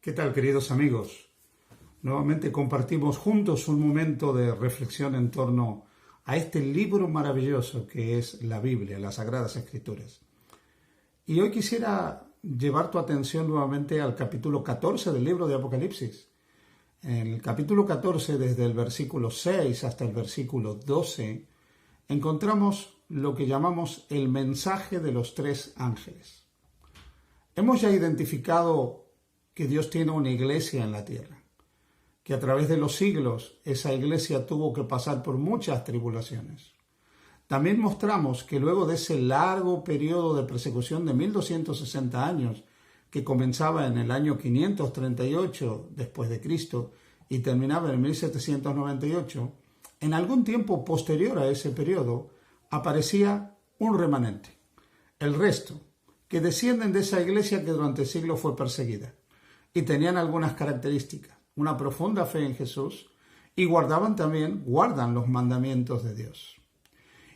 ¿Qué tal, queridos amigos? Nuevamente compartimos juntos un momento de reflexión en torno a este libro maravilloso que es la Biblia, las Sagradas Escrituras. Y hoy quisiera llevar tu atención nuevamente al capítulo 14 del libro de Apocalipsis. En el capítulo 14, desde el versículo 6 hasta el versículo 12, encontramos lo que llamamos el mensaje de los tres ángeles. Hemos ya identificado que Dios tiene una iglesia en la tierra, que a través de los siglos esa iglesia tuvo que pasar por muchas tribulaciones. También mostramos que luego de ese largo periodo de persecución de 1260 años, que comenzaba en el año 538 después de Cristo y terminaba en 1798, en algún tiempo posterior a ese periodo aparecía un remanente, el resto, que descienden de esa iglesia que durante siglos fue perseguida. Y tenían algunas características, una profunda fe en Jesús y guardan los mandamientos de Dios.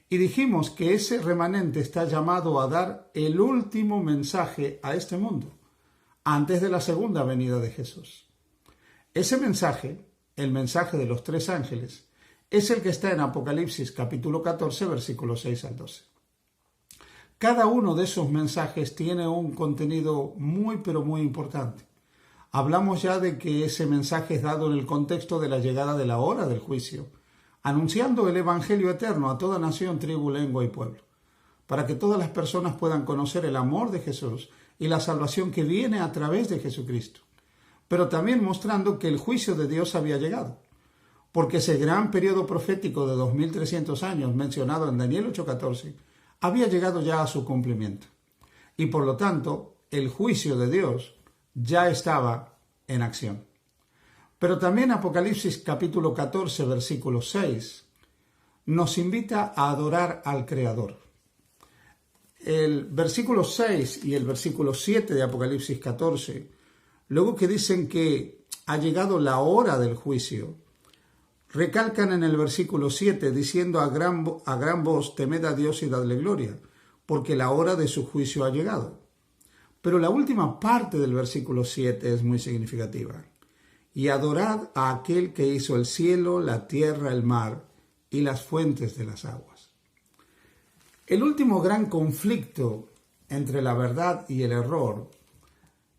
Y dijimos que ese remanente está llamado a dar el último mensaje a este mundo, antes de la segunda venida de Jesús. Ese mensaje, el mensaje de los tres ángeles, es el que está en Apocalipsis capítulo 14, versículos 6 al 12. Cada uno de esos mensajes tiene un contenido muy importante. Hablamos ya de que ese mensaje es dado en el contexto de la llegada de la hora del juicio, anunciando el evangelio eterno a toda nación, tribu, lengua y pueblo, para que todas las personas puedan conocer el amor de Jesús y la salvación que viene a través de Jesucristo, pero también mostrando que el juicio de Dios había llegado, porque ese gran periodo profético de 2300 años mencionado en Daniel 8:14 había llegado ya a su cumplimiento, y por lo tanto el juicio de Dios ya estaba en acción. Pero también Apocalipsis capítulo 14, versículo 6, nos invita a adorar al Creador. El versículo 6 y el versículo 7 de Apocalipsis 14, luego que dicen que ha llegado la hora del juicio, recalcan en el versículo 7 diciendo a gran voz, temed a Dios y dadle gloria, porque la hora de su juicio ha llegado. Pero la última parte del versículo 7 es muy significativa. Y adorad a aquel que hizo el cielo, la tierra, el mar y las fuentes de las aguas. El último gran conflicto entre la verdad y el error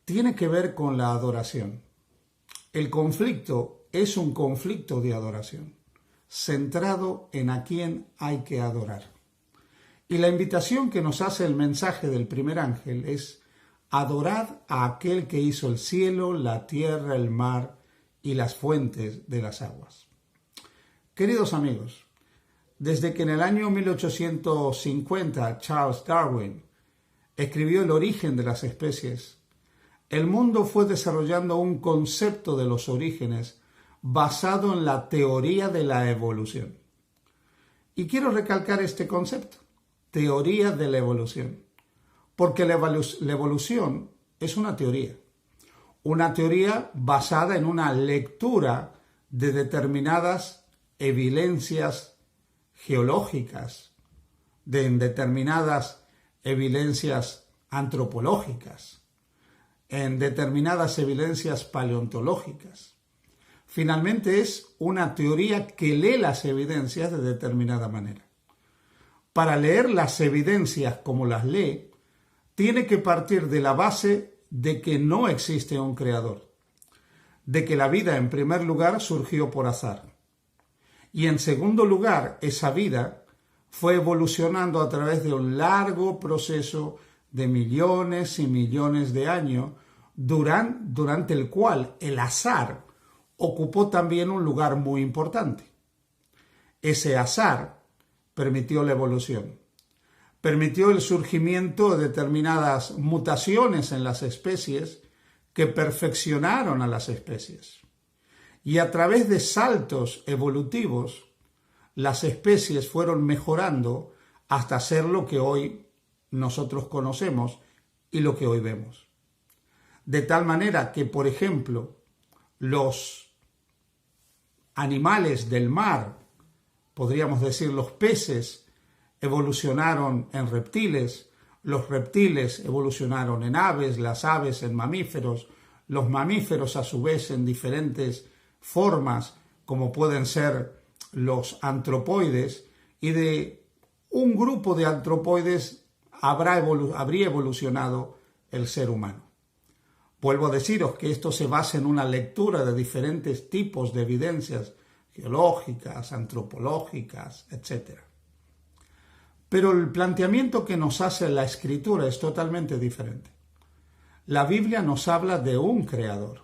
tiene que ver con la adoración. El conflicto es un conflicto de adoración, centrado en a quién hay que adorar. Y la invitación que nos hace el mensaje del primer ángel es: adorad a aquel que hizo el cielo, la tierra, el mar y las fuentes de las aguas. Queridos amigos, desde que en el año 1850 Charles Darwin escribió El origen de las especies, el mundo fue desarrollando un concepto de los orígenes basado en la teoría de la evolución. Y quiero recalcar este concepto, teoría de la evolución. Porque la evolución es una teoría basada en una lectura de determinadas evidencias geológicas, de determinadas evidencias antropológicas, en determinadas evidencias paleontológicas. Finalmente es una teoría que lee las evidencias de determinada manera. Para leer las evidencias como las lee, tiene que partir de la base de que no existe un creador, de que la vida en primer lugar surgió por azar y en segundo lugar esa vida fue evolucionando a través de un largo proceso de millones y millones de años durante el cual el azar ocupó también un lugar muy importante. Ese azar permitió la evolución. Permitió el surgimiento de determinadas mutaciones en las especies que perfeccionaron a las especies. Y a través de saltos evolutivos, las especies fueron mejorando hasta ser lo que hoy nosotros conocemos y lo que hoy vemos. De tal manera que, por ejemplo, los animales del mar, podríamos decir los peces, evolucionaron en reptiles, los reptiles evolucionaron en aves, las aves en mamíferos, los mamíferos a su vez en diferentes formas, como pueden ser los antropoides, y de un grupo de antropoides habría evolucionado el ser humano. Vuelvo a deciros que esto se basa en una lectura de diferentes tipos de evidencias geológicas, antropológicas, etc. Pero el planteamiento que nos hace la Escritura es totalmente diferente. La Biblia nos habla de un creador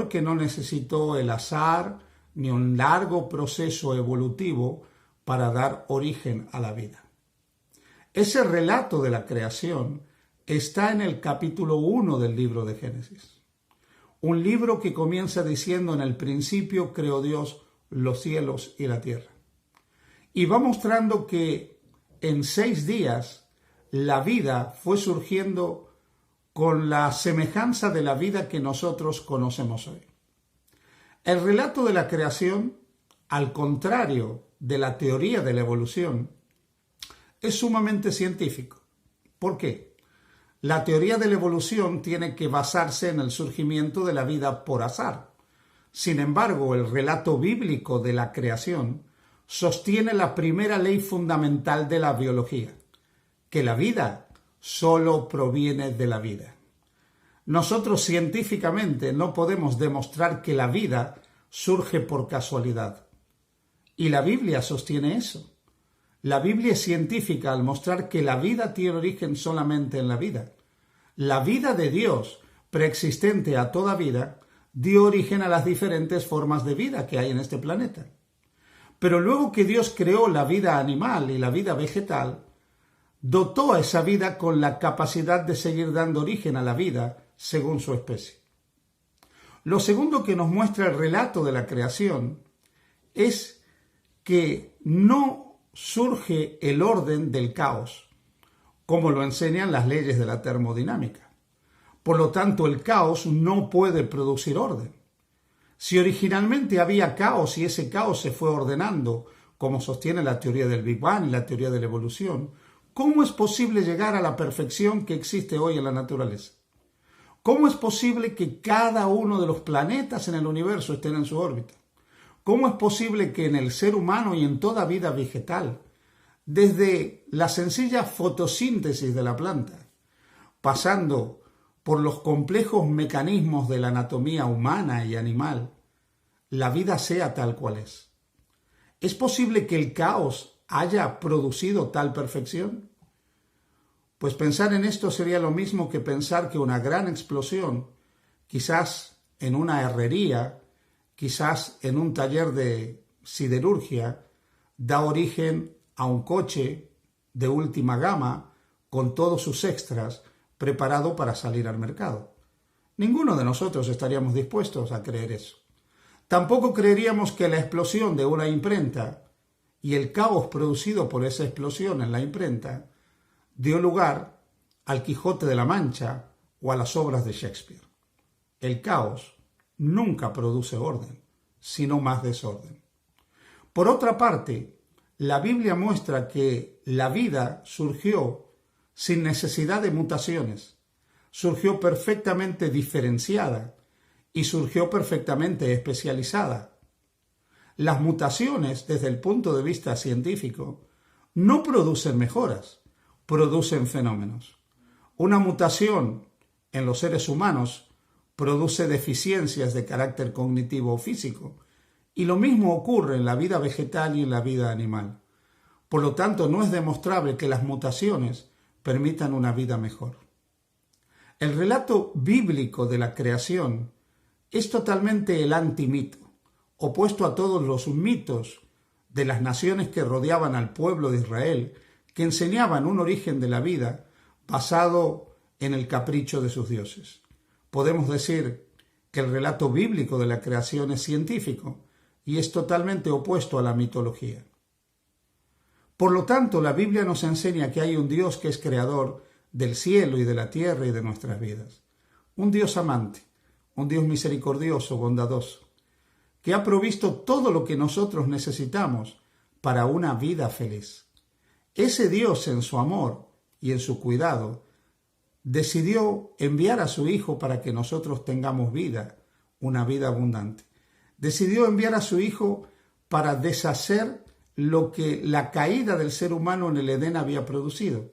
que no necesitó el azar ni un largo proceso evolutivo para dar origen a la vida. Ese relato de la creación está en el capítulo 1 del libro de Génesis. Un libro que comienza diciendo: en el principio creó Dios los cielos y la tierra. Y va mostrando que en 6 días la vida fue surgiendo con la semejanza de la vida que nosotros conocemos hoy. El relato de la creación, al contrario de la teoría de la evolución, es sumamente científico. ¿Por qué? La teoría de la evolución tiene que basarse en el surgimiento de la vida por azar. Sin embargo, el relato bíblico de la creación sostiene la primera ley fundamental de la biología, que la vida solo proviene de la vida. Nosotros científicamente no podemos demostrar que la vida surge por casualidad. Y la Biblia sostiene eso. La Biblia es científica al mostrar que la vida tiene origen solamente en la vida. La vida de Dios, preexistente a toda vida, dio origen a las diferentes formas de vida que hay en este planeta. Pero luego que Dios creó la vida animal y la vida vegetal, dotó a esa vida con la capacidad de seguir dando origen a la vida según su especie. Lo segundo que nos muestra el relato de la creación es que no surge el orden del caos, como lo enseñan las leyes de la termodinámica. Por lo tanto, el caos no puede producir orden. Si originalmente había caos y ese caos se fue ordenando, como sostiene la teoría del Big Bang y la teoría de la evolución, ¿cómo es posible llegar a la perfección que existe hoy en la naturaleza? ¿Cómo es posible que cada uno de los planetas en el universo estén en su órbita? ¿Cómo es posible que en el ser humano y en toda vida vegetal, desde la sencilla fotosíntesis de la planta, pasando por los complejos mecanismos de la anatomía humana y animal, la vida sea tal cual es? ¿Es posible que el caos haya producido tal perfección? Pues pensar en esto sería lo mismo que pensar que una gran explosión, quizás en una herrería, quizás en un taller de siderurgia, da origen a un coche de última gama con todos sus extras preparado para salir al mercado. Ninguno de nosotros estaríamos dispuestos a creer eso. Tampoco creeríamos que la explosión de una imprenta y el caos producido por esa explosión en la imprenta dio lugar al Quijote de la Mancha o a las obras de Shakespeare. El caos nunca produce orden, sino más desorden. Por otra parte, la Biblia muestra que la vida surgió sin necesidad de mutaciones, surgió perfectamente diferenciada y surgió perfectamente especializada. Las mutaciones, desde el punto de vista científico, no producen mejoras, producen fenómenos. Una mutación en los seres humanos produce deficiencias de carácter cognitivo o físico, y lo mismo ocurre en la vida vegetal y en la vida animal. Por lo tanto, no es demostrable que las mutaciones permitan una vida mejor. El relato bíblico de la creación es totalmente el antimito, opuesto a todos los mitos de las naciones que rodeaban al pueblo de Israel, que enseñaban un origen de la vida basado en el capricho de sus dioses. Podemos decir que el relato bíblico de la creación es científico y es totalmente opuesto a la mitología. Por lo tanto, la Biblia nos enseña que hay un Dios que es creador del cielo y de la tierra y de nuestras vidas. Un Dios amante, un Dios misericordioso, bondadoso, que ha provisto todo lo que nosotros necesitamos para una vida feliz. Ese Dios, en su amor y en su cuidado, decidió enviar a su Hijo para que nosotros tengamos vida, una vida abundante. Decidió enviar a su Hijo para deshacer lo que la caída del ser humano en el Edén había producido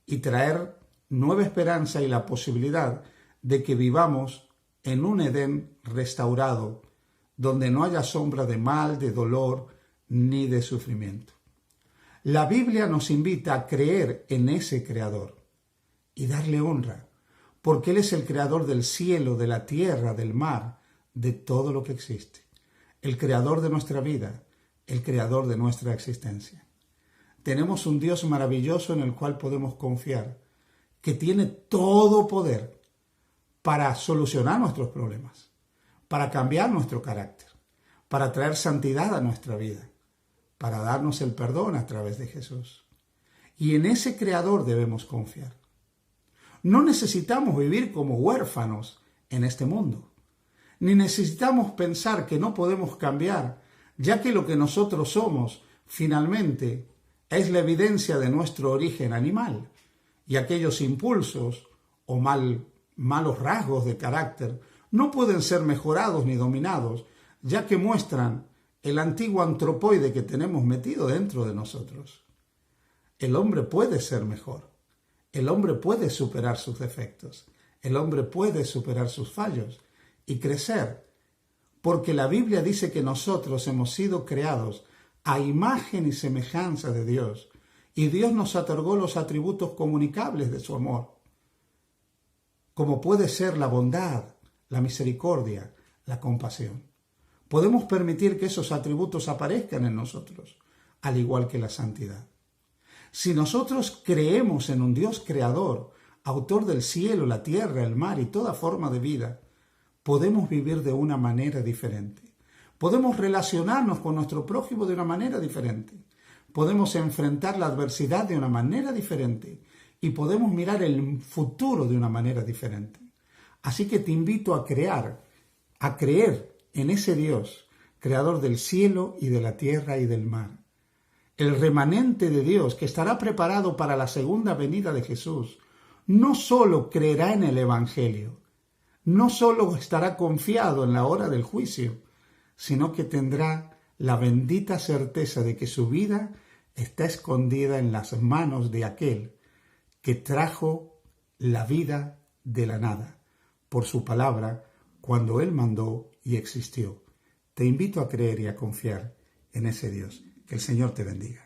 y traer nueva esperanza y la posibilidad de que vivamos en un Edén restaurado, donde no haya sombra de mal, de dolor, ni de sufrimiento. La Biblia nos invita a creer en ese Creador y darle honra, porque Él es el Creador del cielo, de la tierra, del mar, de todo lo que existe. El Creador de nuestra vida, el Creador de nuestra existencia. Tenemos un Dios maravilloso en el cual podemos confiar, que tiene todo poder para solucionar nuestros problemas, para cambiar nuestro carácter, para traer santidad a nuestra vida, para darnos el perdón a través de Jesús. Y en ese Creador debemos confiar. No necesitamos vivir como huérfanos en este mundo, ni necesitamos pensar que no podemos cambiar, ya que lo que nosotros somos finalmente es la evidencia de nuestro origen animal, y aquellos impulsos o malos rasgos de carácter no pueden ser mejorados ni dominados, ya que muestran el antiguo antropoide que tenemos metido dentro de nosotros. El hombre puede ser mejor, el hombre puede superar sus defectos, el hombre puede superar sus fallos y crecer, porque la Biblia dice que nosotros hemos sido creados a imagen y semejanza de Dios, y Dios nos otorgó los atributos comunicables de su amor, como puede ser la bondad, la misericordia, la compasión. Podemos permitir que esos atributos aparezcan en nosotros, al igual que la santidad. Si nosotros creemos en un Dios creador, autor del cielo, la tierra, el mar y toda forma de vida, podemos vivir de una manera diferente. Podemos relacionarnos con nuestro prójimo de una manera diferente. Podemos enfrentar la adversidad de una manera diferente y podemos mirar el futuro de una manera diferente. Así que te invito a creer en ese Dios, creador del cielo y de la tierra y del mar. El remanente de Dios que estará preparado para la segunda venida de Jesús, no solo creerá en el Evangelio, no solo estará confiado en la hora del juicio, sino que tendrá la bendita certeza de que su vida está escondida en las manos de aquel que trajo la vida de la nada, por su palabra, cuando Él mandó y existió. Te invito a creer y a confiar en ese Dios. Que el Señor te bendiga.